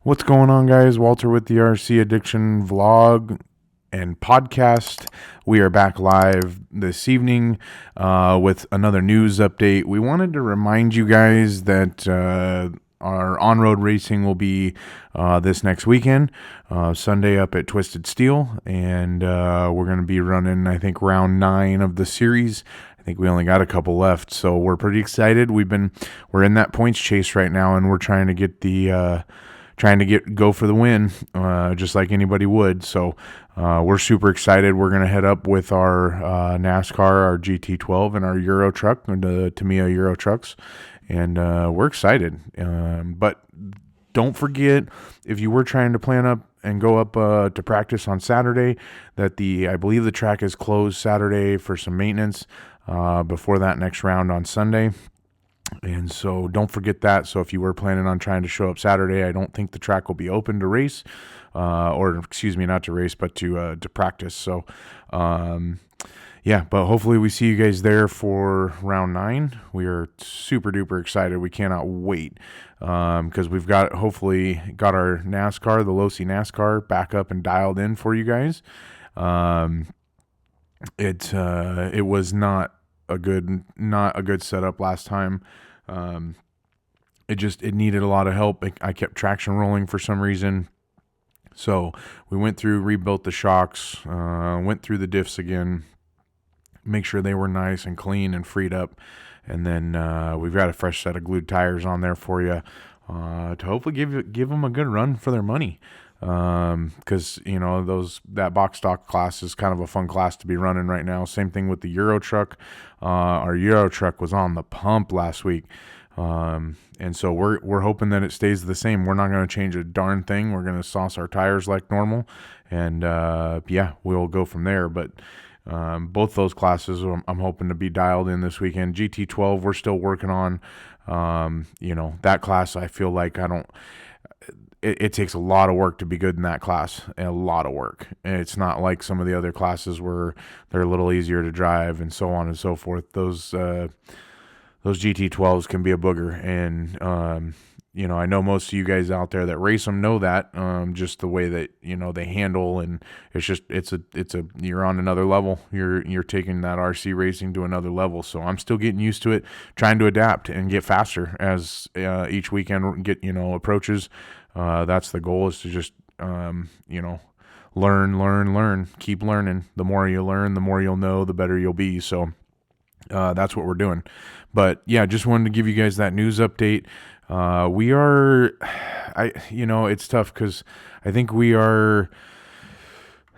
What's going on, guys? Walter with the RC Addiction vlog and podcast. We are back live this evening with another news update. We wanted to remind you guys that our on-road racing will be this next weekend, Sunday up at Twisted Steel, and we're going to be running, I think, round 9 of the series. I think we only got a couple left, so we're pretty excited. We're in that points chase right now, and we're trying to get go for the win, just like anybody would. So we're super excited. We're going to head up with our NASCAR, our GT12, and our Euro truck, the Tamiya Euro trucks, and we're excited. But don't forget, if you were trying to plan up and go up to practice on Saturday, that I believe the track is closed Saturday for some maintenance before that next round on Sunday. And so don't forget that. So if you were planning on trying to show up Saturday, I don't think the track will be open to race, or excuse me, not to race, but to practice. So, yeah, but hopefully we see you guys there for round 9. We are super duper excited. We cannot wait, because we've hopefully got our NASCAR, the Losi NASCAR, back up and dialed in for you guys. It was not a good setup last time. It needed a lot of help. I kept traction rolling for some reason. So we went through, rebuilt the shocks, went through the diffs again, make sure they were nice and clean and freed up. And then we've got a fresh set of glued tires on there for you to hopefully give them a good run for their money. Because that box stock class is kind of a fun class to be running right now. Same thing with the Euro truck. Our Euro truck was on the pump last week, and so we're hoping that it stays the same. We're not going to change a darn thing. We're going to sauce our tires like normal, and we'll go from there. But both those classes, I'm hoping to be dialed in this weekend. GT12, we're still working on. That class, I feel like it takes a lot of work to be good in that class, a lot of work. It's not like some of the other classes where they're a little easier to drive and so on and so forth. Those GT12s can be a booger, and I know most of you guys out there that race them know that, just the way that they handle, and you're on another level. You're taking that RC racing to another level. So I'm still getting used to it, trying to adapt and get faster as each weekend approaches. That's the goal, is to just learn, keep learning. The more you learn, the more you'll know, the better you'll be. So that's what we're doing. But yeah, just wanted to give you guys that news update. It's tough because I think we are,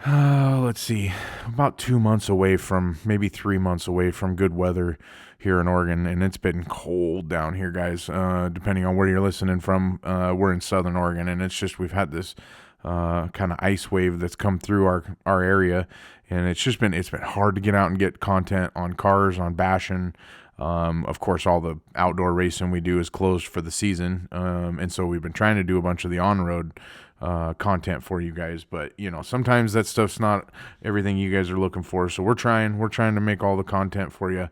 let's see, about 2 months away from, maybe 3 months away from good weather here in Oregon, and it's been cold down here, guys. Depending on where you're listening from, we're in Southern Oregon, and we've had this kind of ice wave that's come through our area, and it's been hard to get out and get content on cars, on bashing. Of course, all the outdoor racing we do is closed for the season, and so we've been trying to do a bunch of the on-road content for you guys, but sometimes that stuff's not everything you guys are looking for. So we're trying to make all the content for you.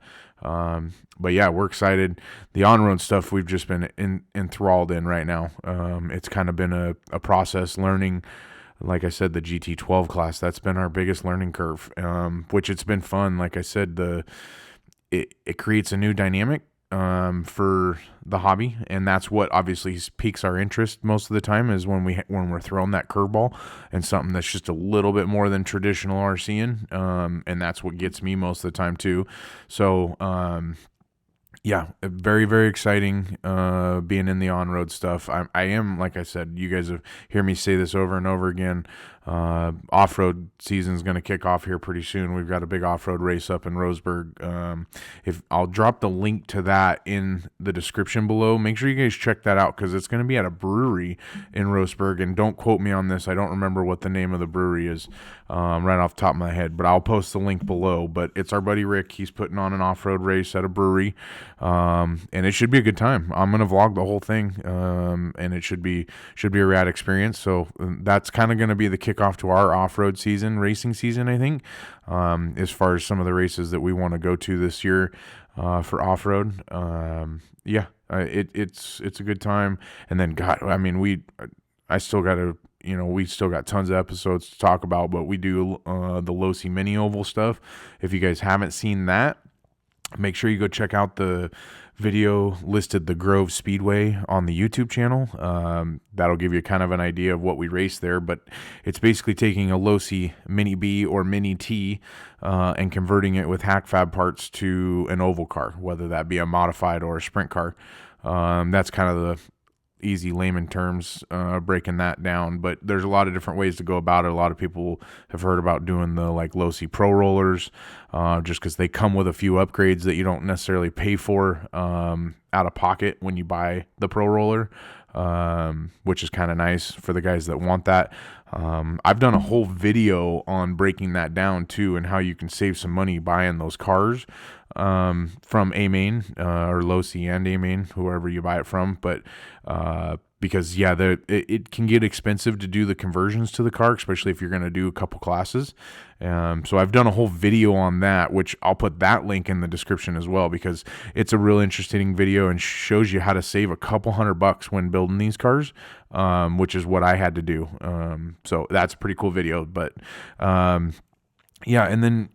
But yeah, we're excited. The on-road stuff we've just been enthralled in right now. It's kind of been a process learning. Like I said, the GT12 class, that's been our biggest learning curve, which it's been fun. Like I said, it creates a new dynamic for the hobby, and that's what obviously piques our interest most of the time, is when we're throwing that curveball and something that's just a little bit more than traditional RCing, and that's what gets me most of the time too. So yeah, very, very exciting being in the on-road stuff. I am, like I said, you guys have hear me say this over and over again. Off-road season's going to kick off here pretty soon. We've got a big off-road race up in Roseburg. If I'll drop the link to that in the description below, make sure you guys check that out, because it's going to be at a brewery in Roseburg. And don't quote me on this. I don't remember what the name of the brewery is right off the top of my head, but I'll post the link below. But it's our buddy Rick. He's putting on an off-road race at a brewery, and it should be a good time. I'm going to vlog the whole thing, and it should be a rad experience. So that's kind of going to be the kickoff to our off-road racing season, I think, as far as some of the races that we want to go to this year for off-road. It's a good time. And then, God, I mean, I still got to, we still got tons of episodes to talk about, but we do the Losi mini oval stuff. If you guys haven't seen that, make sure you go check out the video listed the Grove Speedway on the YouTube channel. That'll give you kind of an idea of what we race there, but it's basically taking a Losi Mini B or Mini T and converting it with hack fab parts to an oval car, whether that be a modified or a sprint car. That's kind of the easy layman terms, breaking that down, but there's a lot of different ways to go about it. A lot of people have heard about doing the like Losi Pro rollers, just because they come with a few upgrades that you don't necessarily pay for out of pocket when you buy the Pro roller, which is kind of nice for the guys that want that. I've done a whole video on breaking that down too, and how you can save some money buying those cars from A-Main or Losi and A-Main, whoever you buy it from. But because it can get expensive to do the conversions to the car, especially if you're going to do a couple classes. So I've done a whole video on that, which I'll put that link in the description as well, because it's a real interesting video and shows you how to save a couple $100 when building these cars, which is what I had to do. So that's a pretty cool video, but yeah, and then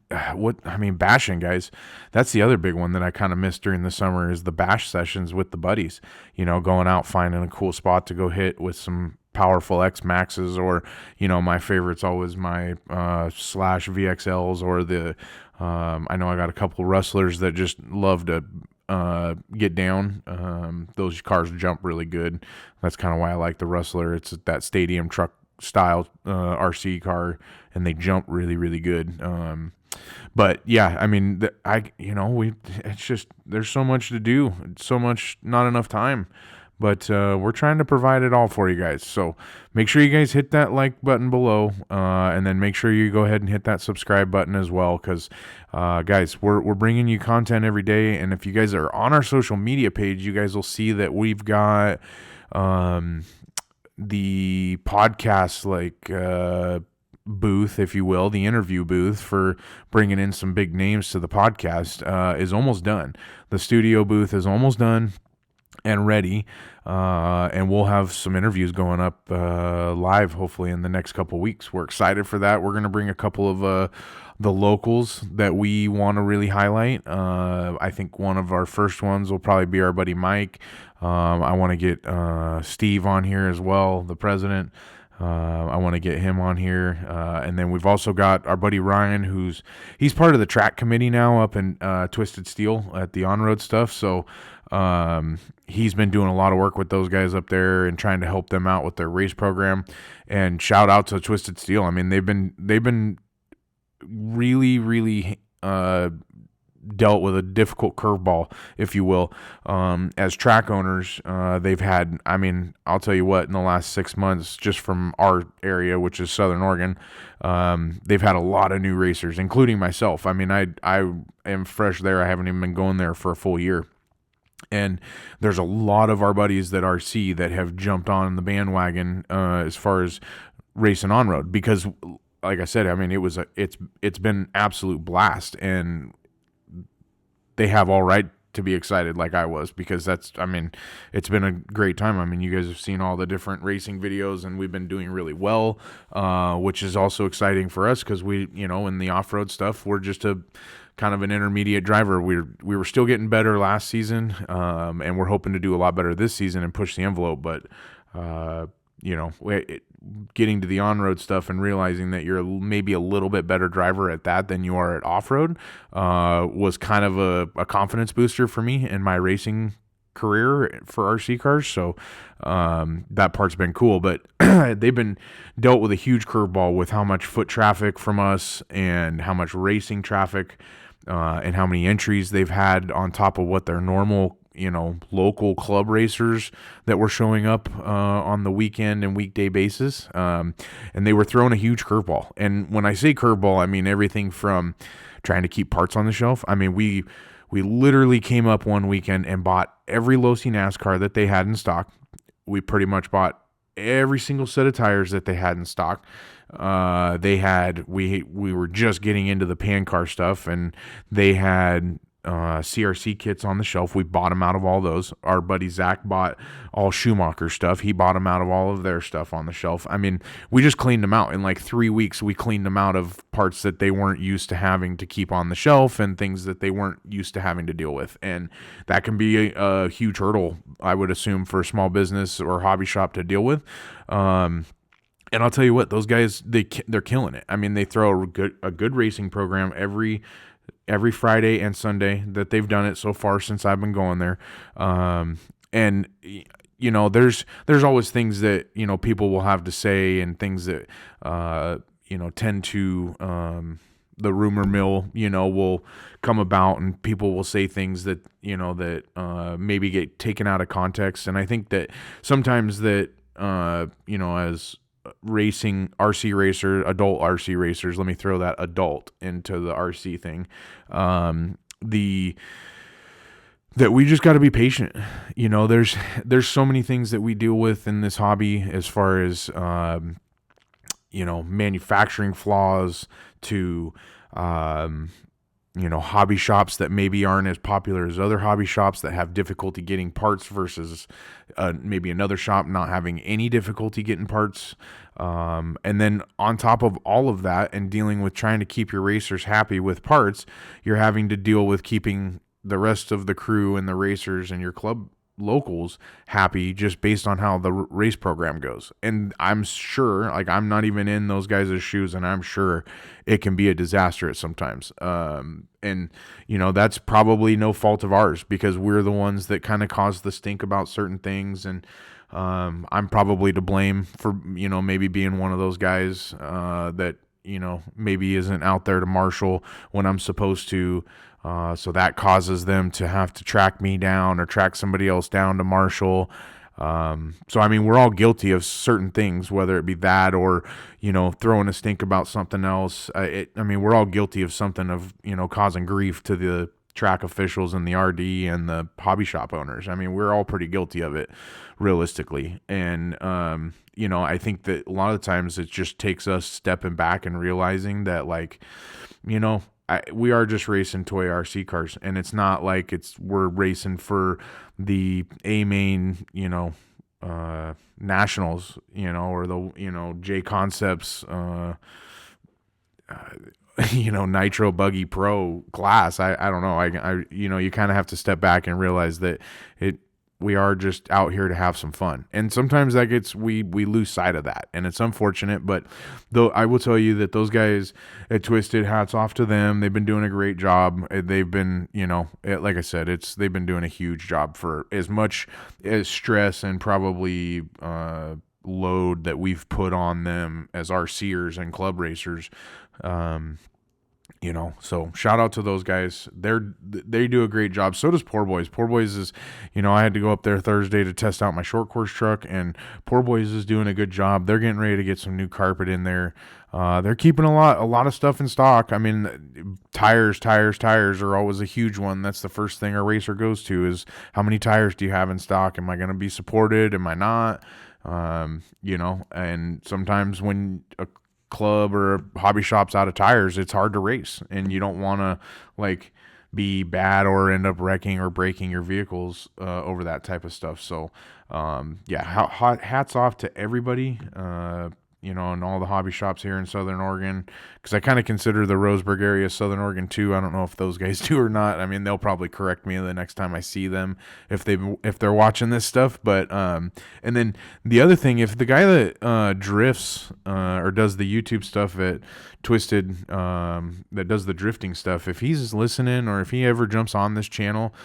bashing, guys. That's the other big one that I kind of missed during the summer, is the bash sessions with the buddies. Going out, finding a cool spot to go hit with some powerful X Maxes, or my favorite's always my slash VXLs, or the I know I got a couple rustlers that just love to get down. Those cars jump really good. That's kind of why I like the Rustler. It's that stadium truck style RC car, and they jump really, really good. But yeah, it's just, there's so much to do, so much, not enough time, but we're trying to provide it all for you guys. So make sure you guys hit that like button below, and then make sure you go ahead and hit that subscribe button as well, because guys, we're bringing you content every day. And if you guys are on our social media page, you guys will see that we've got the podcast booth, if you will, the interview booth for bringing in some big names to the podcast is almost done. The studio booth is almost done and ready, and we'll have some interviews going up live hopefully in the next couple weeks. We're excited for that. We're going to bring a couple of the locals that we want to really highlight. I think one of our first ones will probably be our buddy Mike. I want to get Steve on here as well, the president. I want to get him on here. And then we've also got our buddy Ryan, he's part of the track committee now up in Twisted Steel at the on-road stuff. So he's been doing a lot of work with those guys up there and trying to help them out with their race program. And shout out to Twisted Steel. They've been really, really dealt with a difficult curveball, if you will. As track owners, they've had, I'll tell you what, in the last 6 months, just from our area, which is Southern Oregon, they've had a lot of new racers, including myself. I am fresh there. I haven't even been going there for a full year. And there's a lot of our buddies that RC that have jumped on the bandwagon as far as racing on road, because like I said, it's been absolute blast, and they have all right to be excited like I was, because it's been a great time. You guys have seen all the different racing videos, and we've been doing really well, which is also exciting for us, because we, in the off-road stuff, we're just a kind of an intermediate driver. We were still getting better last season, and we're hoping to do a lot better this season and push the envelope, but getting to the on-road stuff and realizing that you're maybe a little bit better driver at that than you are at off-road was kind of a confidence booster for me in my racing career for RC cars. So that part's been cool, but they've been dealt with a huge curveball with how much foot traffic from us and how much racing traffic and how many entries they've had on top of what their normal local club racers that were showing up on the weekend and weekday basis. And they were throwing a huge curveball. And when I say curveball, I mean everything from trying to keep parts on the shelf. We literally came up one weekend and bought every Losi NASCAR that they had in stock. We pretty much bought every single set of tires that they had in stock. We were just getting into the pan car stuff, and they had CRC kits on the shelf. We bought them out of all those. Our buddy Zach bought all Schumacher stuff. He bought them out of all of their stuff on the shelf. I mean, we just cleaned them out in like 3 weeks. We cleaned them out of parts that they weren't used to having to keep on the shelf and things that they weren't used to having to deal with. And that can be a huge hurdle, I would assume, for a small business or hobby shop to deal with. And I'll tell you what, those guys, they're killing it. I mean, they throw a good racing program every Friday and Sunday that they've done it so far since I've been going there. And there's always things that, people will have to say, and things that, tend to, the rumor mill, will come about, and people will say things that, maybe get taken out of context. And I think that sometimes that, as racing RC racer, adult RC racers, let me throw that adult into the RC thing, that we just got to be patient. There's so many things that we deal with in this hobby, as far as manufacturing flaws to hobby shops that maybe aren't as popular as other hobby shops that have difficulty getting parts, versus maybe another shop not having any difficulty getting parts. And then on top of all of that, and dealing with trying to keep your racers happy with parts, you're having to deal with keeping the rest of the crew and the racers and your club locals happy, just based on how the race program goes. And I'm sure, like, I'm not even in those guys' shoes, and I'm sure it can be a disaster at sometimes. And that's probably no fault of ours, because we're the ones that kind of cause the stink about certain things. And I'm probably to blame for, maybe being one of those guys that, maybe isn't out there to marshal when I'm supposed to. So that causes them to have to track me down or track somebody else down to marshal. So, I mean, we're all guilty of certain things, whether it be that or, throwing a stink about something else. We're all guilty of something of, causing grief to the track officials and the RD and the hobby shop owners. I mean, we're all pretty guilty of it, realistically. And, I think that a lot of times it just takes us stepping back and realizing that, like, we are just racing toy RC cars, and it's not like we're racing for the A-Main, nationals, or the, J Concepts, Nitro Buggy Pro class. I don't know. You kind of have to step back and realize that we are just out here to have some fun. And sometimes we lose sight of that, and it's unfortunate. But though I will tell you that those guys at Twisted, hats off to them. They've been doing a great job. They've been, like I said, they've been doing a huge job for as much as stress and probably load that we've put on them as RCers and club racers. So shout out to those guys. They do a great job. So does Poor Boys. Poor Boys is, I had to go up there Thursday to test out my short course truck, and Poor Boys is doing a good job. They're getting ready to get some new carpet in there. They're keeping a lot of stuff in stock. I mean, tires are always a huge one. That's the first thing a racer goes to, is how many tires do you have in stock? Am I going to be supported? Am I not? And sometimes when a club or a hobby shop's out of tires, it's hard to race, and you don't want to be bad or end up wrecking or breaking your vehicles over that type of stuff. So hats off to everybody, and all the hobby shops here in Southern Oregon, because I kind of consider the Roseburg area Southern Oregon too. I don't know if those guys do or not. I mean, they'll probably correct me the next time I see them if they're watching this stuff. But and then the other thing, if the guy that drifts or does the YouTube stuff at Twisted, that does the drifting stuff, if he's listening or if he ever jumps on this channel,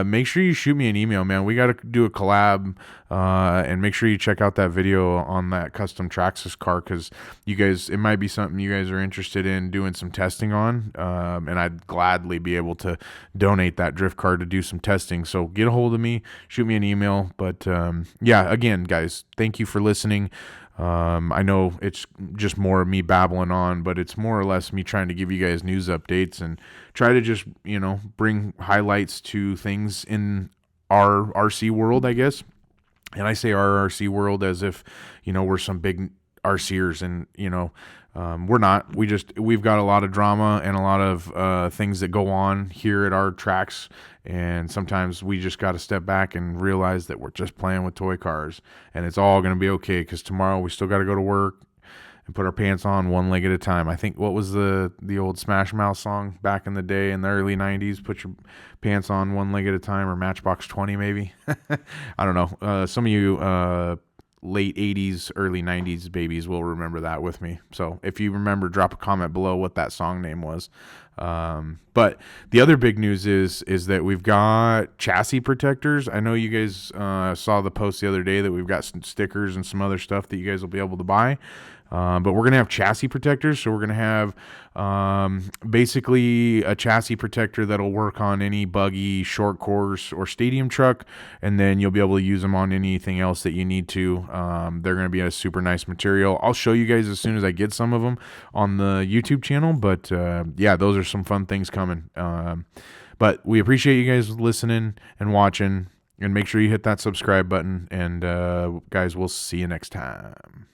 make sure you shoot me an email, man. We got to do a collab, and make sure you check out that video on that custom Traxxas car, because it might be something you guys are interested in doing some testing on, and I'd gladly be able to donate that drift car to do some testing. So get a hold of me, shoot me an email. But again, guys, thank you for listening. I know it's just more of me babbling on, but it's more or less me trying to give you guys news updates and try to just, bring highlights to things in our RC world, I guess. And I say our RC world as if, we're some big RCers, and we're not. We've got a lot of drama and a lot of things that go on here at our tracks, and sometimes we just got to step back and realize that we're just playing with toy cars, and it's all going to be okay, because tomorrow we still got to go to work and put our pants on one leg at a time. I think, what was the old Smash Mouth song back in the day in the early 90s? Put your pants on one leg at a time, or Matchbox 20 maybe. I don't know. Some of you late 80s, early 90s babies will remember that with me. So if you remember, drop a comment below what that song name was. But the other big news is that we've got chassis protectors. I know you guys saw the post the other day that we've got some stickers and some other stuff that you guys will be able to buy. But we're going to have chassis protectors. So we're going to have basically a chassis protector that'll work on any buggy, short course, or stadium truck. And then you'll be able to use them on anything else that you need to. They're going to be a super nice material. I'll show you guys as soon as I get some of them on the YouTube channel. But yeah, those are some fun things coming. But we appreciate you guys listening and watching. And make sure you hit that subscribe button. And guys, we'll see you next time.